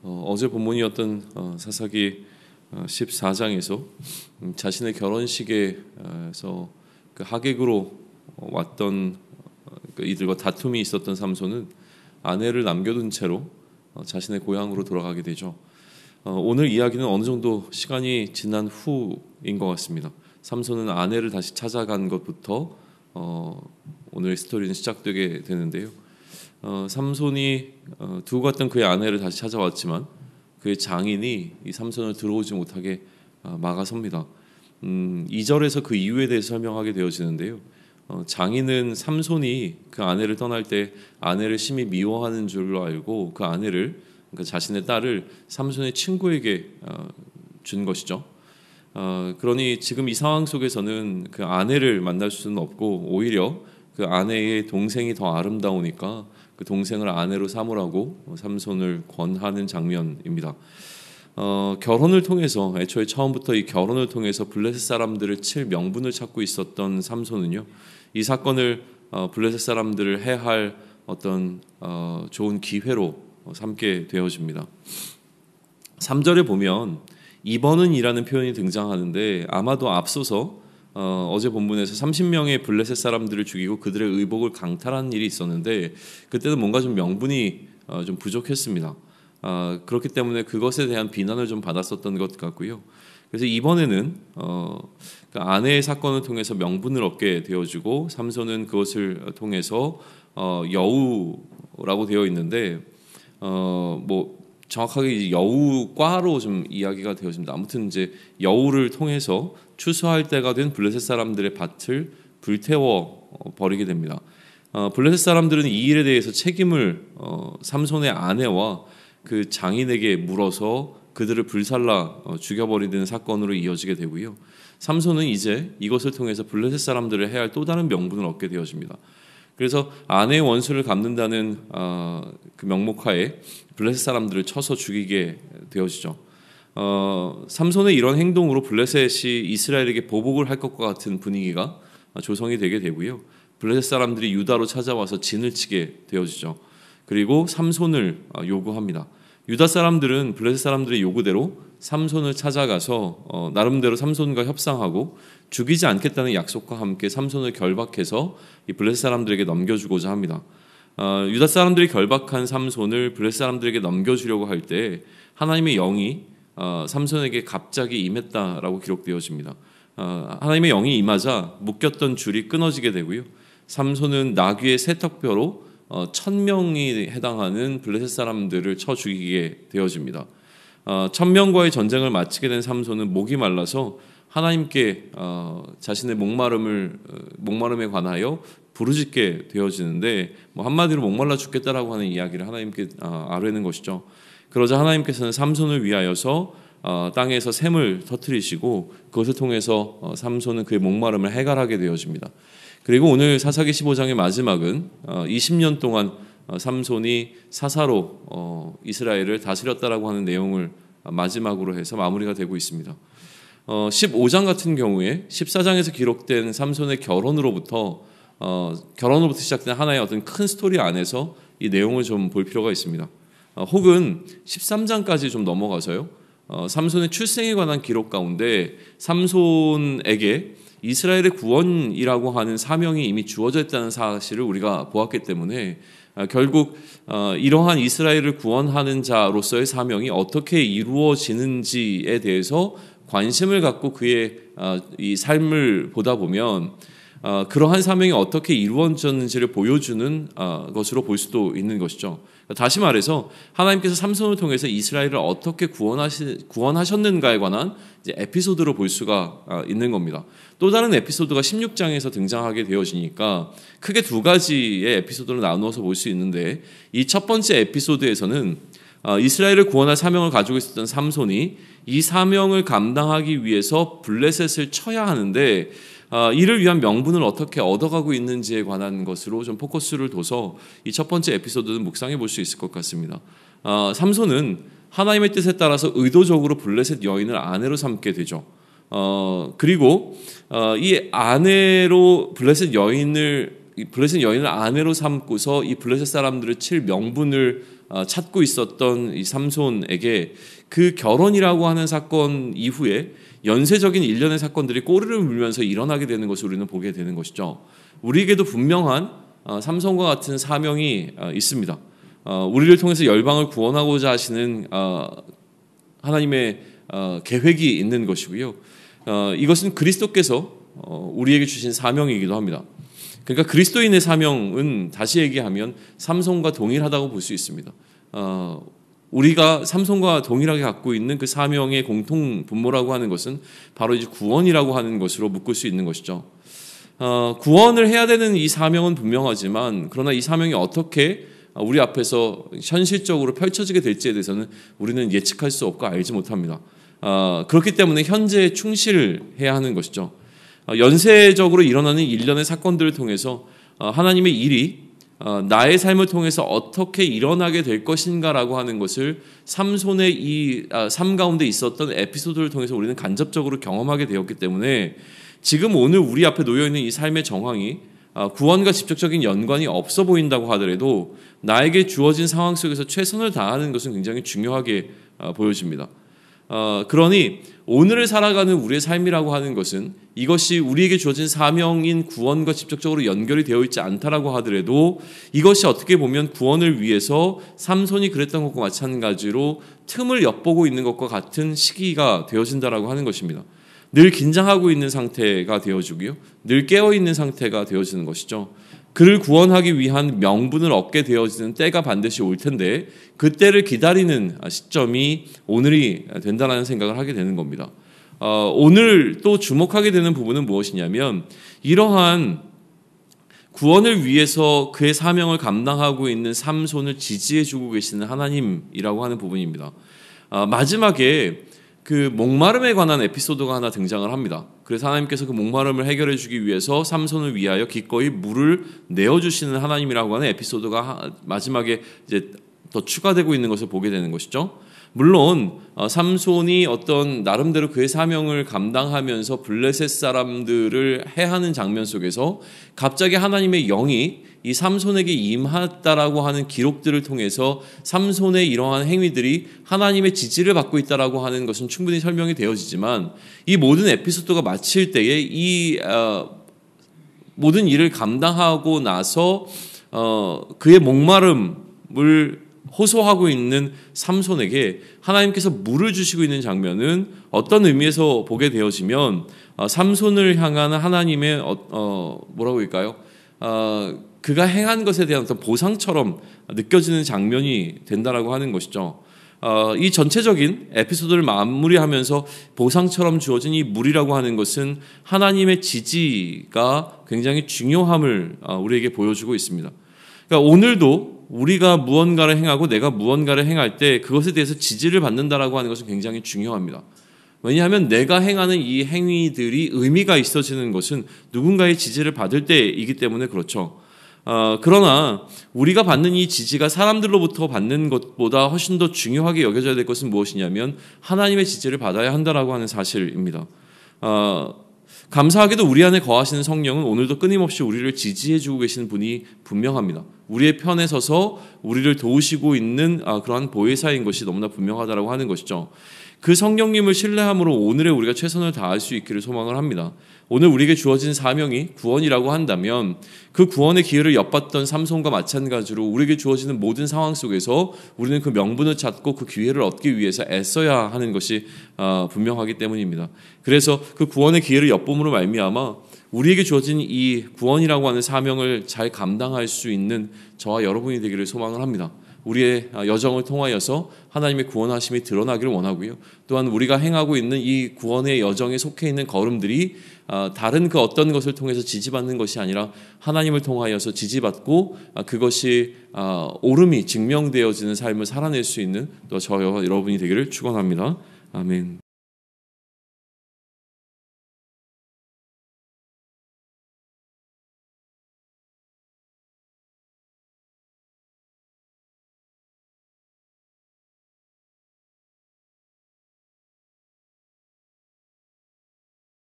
어제 본문이었던 사사기 14장에서 자신의 결혼식에서 그 하객으로 왔던 이들과 다툼이 있었던 삼손은 아내를 남겨둔 채로 자신의 고향으로 돌아가게 되죠. 오늘 이야기는 어느 정도 시간이 지난 후인 것 같습니다. 삼손은 아내를 다시 찾아간 것부터 오늘의 스토리는 시작되게 되는데요. 삼손이 두고 갔던 그의 아내를 다시 찾아왔지만 그의 장인이 이 삼손을 들어오지 못하게 막아섭니다. 2절에서 그 이유에 대해서 설명하게 되어지는데요. 장인은 삼손이 그 아내를 떠날 때 아내를 심히 미워하는 줄로 알고 그 아내를, 그러니까 자신의 딸을 삼손의 친구에게 준 것이죠. 그러니 지금 이 상황 속에서는 그 아내를 만날 수는 없고 오히려 그 아내의 동생이 더 아름다우니까 그 동생을 아내로 삼으라고 삼손을 권하는 장면입니다. 결혼을 통해서, 애초에 처음부터 이 결혼을 통해서 블레셋 사람들을 칠 명분을 찾고 있었던 삼손은요, 이 사건을 블레셋 사람들을 해할 어떤 좋은 기회로 삼게 되어집니다. 3절에 보면 이번은이라는 표현이 등장하는데 아마도 앞서서 어제 본문에서 30명의 블레셋 사람들을 죽이고 그들의 의복을 강탈한 일이 있었는데 그때는 뭔가 좀 명분이 좀 부족했습니다. 그렇기 때문에 그것에 대한 비난을 좀 받았었던 것 같고요. 그래서 이번에는 그 아내의 사건을 통해서 명분을 얻게 되어지고 삼손은 그것을 통해서 여우라고 되어 있는데 정확하게 여우과로 좀 이야기가 되어집니다. 아무튼 이제 여우를 통해서 추수할 때가 된 블레셋 사람들의 밭을 불태워 버리게 됩니다. 블레셋 사람들은 이 일에 대해서 책임을 삼손의 아내와 그 장인에게 물어서 그들을 불살라 죽여버리는 사건으로 이어지게 되고요. 삼손은 이제 이것을 통해서 블레셋 사람들을 해야 할 또 다른 명분을 얻게 되어집니다. 그래서 아내의 원수를 갚는다는 그 명목하에 블레셋 사람들을 쳐서 죽이게 되어지죠. 삼손의 이런 행동으로 블레셋이 이스라엘에게 보복을 할 것과 같은 분위기가 조성이 되게 되고요. 블레셋 사람들이 유다로 찾아와서 진을 치게 되어지죠. 그리고 삼손을 요구합니다. 유다 사람들은 블레셋 사람들의 요구대로 삼손을 찾아가서 나름대로 삼손과 협상하고 죽이지 않겠다는 약속과 함께 삼손을 결박해서 이 블레셋 사람들에게 넘겨주고자 합니다. 유다 사람들이 결박한 삼손을 블레셋 사람들에게 넘겨주려고 할 때 하나님의 영이 삼손에게 갑자기 임했다라고 기록되어집니다. 하나님의 영이 임하자 묶였던 줄이 끊어지게 되고요. 삼손은 나귀의 세턱뼈로 1000명이 해당하는 블레셋 사람들을 쳐 죽이게 되어집니다. 1000명과의 전쟁을 마치게 된 삼손은 목이 말라서 하나님께 자신의 목마름에 관하여 부르짖게 되어지는데 한마디로 목말라 죽겠다라고 하는 이야기를 하나님께 아뢰는 것이죠. 그러자 하나님께서는 삼손을 위하여서 땅에서 샘을 터뜨리시고 그것을 통해서 삼손은 그의 목마름을 해결하게 되어집니다. 그리고 오늘 사사기 15장의 마지막은 20년 동안 삼손이 사사로 이스라엘을 다스렸다라고 하는 내용을 마지막으로 해서 마무리가 되고 있습니다. 15장 같은 경우에 14장에서 기록된 삼손의 결혼으로부터 시작된 하나의 어떤 큰 스토리 안에서 이 내용을 좀 볼 필요가 있습니다. 혹은 13장까지 좀 넘어가서요. 삼손의 출생에 관한 기록 가운데 삼손에게 이스라엘의 구원이라고 하는 사명이 이미 주어져 있다는 사실을 우리가 보았기 때문에 결국 이러한 이스라엘을 구원하는 자로서의 사명이 어떻게 이루어지는지에 대해서 관심을 갖고 그의 이 삶을 보다 보면 그러한 사명이 어떻게 이루어졌는지를 보여주는 것으로 볼 수도 있는 것이죠. 다시 말해서 하나님께서 삼손을 통해서 이스라엘을 어떻게 구원하셨는가에 관한 이제 에피소드로 볼 수가 있는 겁니다. 또 다른 에피소드가 16장에서 등장하게 되어지니까 크게 두 가지의 에피소드로 나누어서 볼 수 있는데 이 첫 번째 에피소드에서는 이스라엘을 구원할 사명을 가지고 있었던 삼손이 이 사명을 감당하기 위해서 블레셋을 쳐야 하는데 이를 위한 명분을 어떻게 얻어가고 있는지에 관한 것으로 좀 포커스를 둬서 이 첫 번째 에피소드는 묵상해 볼 수 있을 것 같습니다. 삼손은 하나님의 뜻에 따라서 의도적으로 블레셋 여인을 아내로 삼게 되죠. 그리고 이 아내로 블레셋 여인을 아내로 삼고서 이 블레셋 사람들을 칠 명분을 찾고 있었던 이 삼손에게 그 결혼이라고 하는 사건 이후에 연쇄적인 일련의 사건들이 꼬리를 물면서 일어나게 되는 것을 우리는 보게 되는 것이죠. 우리에게도 분명한 삼손과 같은 사명이 있습니다. 우리를 통해서 열방을 구원하고자 하시는 하나님의 계획이 있는 것이고요. 이것은 그리스도께서 우리에게 주신 사명이기도 합니다. 그러니까 그리스도인의 사명은 다시 얘기하면 삼손과 동일하다고 볼 수 있습니다. 우리가 삼손과 동일하게 갖고 있는 그 사명의 공통 분모라고 하는 것은 바로 이제 구원이라고 하는 것으로 묶을 수 있는 것이죠. 구원을 해야 되는 이 사명은 분명하지만 그러나 이 사명이 어떻게 우리 앞에서 현실적으로 펼쳐지게 될지에 대해서는 우리는 예측할 수 없고 알지 못합니다. 그렇기 때문에 현재에 충실해야 하는 것이죠. 연쇄적으로 일어나는 일련의 사건들을 통해서 하나님의 일이 나의 삶을 통해서 어떻게 일어나게 될 것인가라고 하는 것을 삼손의 이 삶 가운데 있었던 에피소드를 통해서 우리는 간접적으로 경험하게 되었기 때문에 지금 오늘 우리 앞에 놓여있는 이 삶의 정황이 구원과 직접적인 연관이 없어 보인다고 하더라도 나에게 주어진 상황 속에서 최선을 다하는 것은 굉장히 중요하게 보여집니다. 그러니 오늘을 살아가는 우리의 삶이라고 하는 것은 이것이 우리에게 주어진 사명인 구원과 직접적으로 연결이 되어 있지 않다라고 하더라도 이것이 어떻게 보면 구원을 위해서 삼손이 그랬던 것과 마찬가지로 틈을 엿보고 있는 것과 같은 시기가 되어진다라고 하는 것입니다. 늘 긴장하고 있는 상태가 되어지고요. 늘 깨어있는 상태가 되어지는 것이죠. 그를 구원하기 위한 명분을 얻게 되어지는 때가 반드시 올 텐데 그 때를 기다리는 시점이 오늘이 된다는 생각을 하게 되는 겁니다. 오늘 또 주목하게 되는 부분은 무엇이냐면 이러한 구원을 위해서 그의 사명을 감당하고 있는 삼손을 지지해주고 계시는 하나님이라고 하는 부분입니다. 마지막에 그 목마름에 관한 에피소드가 하나 등장을 합니다. 그래서 하나님께서 그 목마름을 해결해 주기 위해서 삼손을 위하여 기꺼이 물을 내어주시는 하나님이라고 하는 에피소드가 마지막에 이제 더 추가되고 있는 것을 보게 되는 것이죠. 물론 삼손이 어떤 나름대로 그의 사명을 감당하면서 블레셋 사람들을 해하는 장면 속에서 갑자기 하나님의 영이 이 삼손에게 임했다라고 하는 기록들을 통해서 삼손의 이러한 행위들이 하나님의 지지를 받고 있다라고 하는 것은 충분히 설명이 되어지지만 이 모든 에피소드가 마칠 때에 이 모든 일을 감당하고 나서 그의 목마름을 호소하고 있는 삼손에게 하나님께서 물을 주시고 있는 장면은 어떤 의미에서 보게 되어지면 삼손을 향한 하나님의 뭐라고 할까요? 그가 행한 것에 대한 어떤 보상처럼 느껴지는 장면이 된다라고 하는 것이죠. 이 전체적인 에피소드를 마무리하면서 보상처럼 주어진 이 물이라고 하는 것은 하나님의 지지가 굉장히 중요함을 우리에게 보여주고 있습니다. 그러니까 오늘도 우리가 무언가를 행하고 내가 무언가를 행할 때 그것에 대해서 지지를 받는다라고 하는 것은 굉장히 중요합니다. 왜냐하면 내가 행하는 이 행위들이 의미가 있어지는 것은 누군가의 지지를 받을 때이기 때문에 그렇죠. 그러나 우리가 받는 이 지지가 사람들로부터 받는 것보다 훨씬 더 중요하게 여겨져야 될 것은 무엇이냐면 하나님의 지지를 받아야 한다라고 하는 사실입니다. 감사하게도 우리 안에 거하시는 성령은 오늘도 끊임없이 우리를 지지해주고 계시는 분이 분명합니다. 우리의 편에 서서 우리를 도우시고 있는 그러한 보혜사인 것이 너무나 분명하다라고 하는 것이죠. 그 성령님을 신뢰함으로 오늘의 우리가 최선을 다할 수 있기를 소망을 합니다. 오늘 우리에게 주어진 사명이 구원이라고 한다면 그 구원의 기회를 엿봤던 삼손과 마찬가지로 우리에게 주어지는 모든 상황 속에서 우리는 그 명분을 찾고 그 기회를 얻기 위해서 애써야 하는 것이 분명하기 때문입니다. 그래서 그 구원의 기회를 엿봄으로 말미암아 우리에게 주어진 이 구원이라고 하는 사명을 잘 감당할 수 있는 저와 여러분이 되기를 소망을 합니다. 우리의 여정을 통하여서 하나님의 구원하심이 드러나기를 원하고요. 또한 우리가 행하고 있는 이 구원의 여정에 속해 있는 걸음들이 다른 그 어떤 것을 통해서 지지받는 것이 아니라 하나님을 통하여서 지지받고 그것이 옳음이 증명되어지는 삶을 살아낼 수 있는 또 저와 여러분이 되기를 축원합니다. 아멘.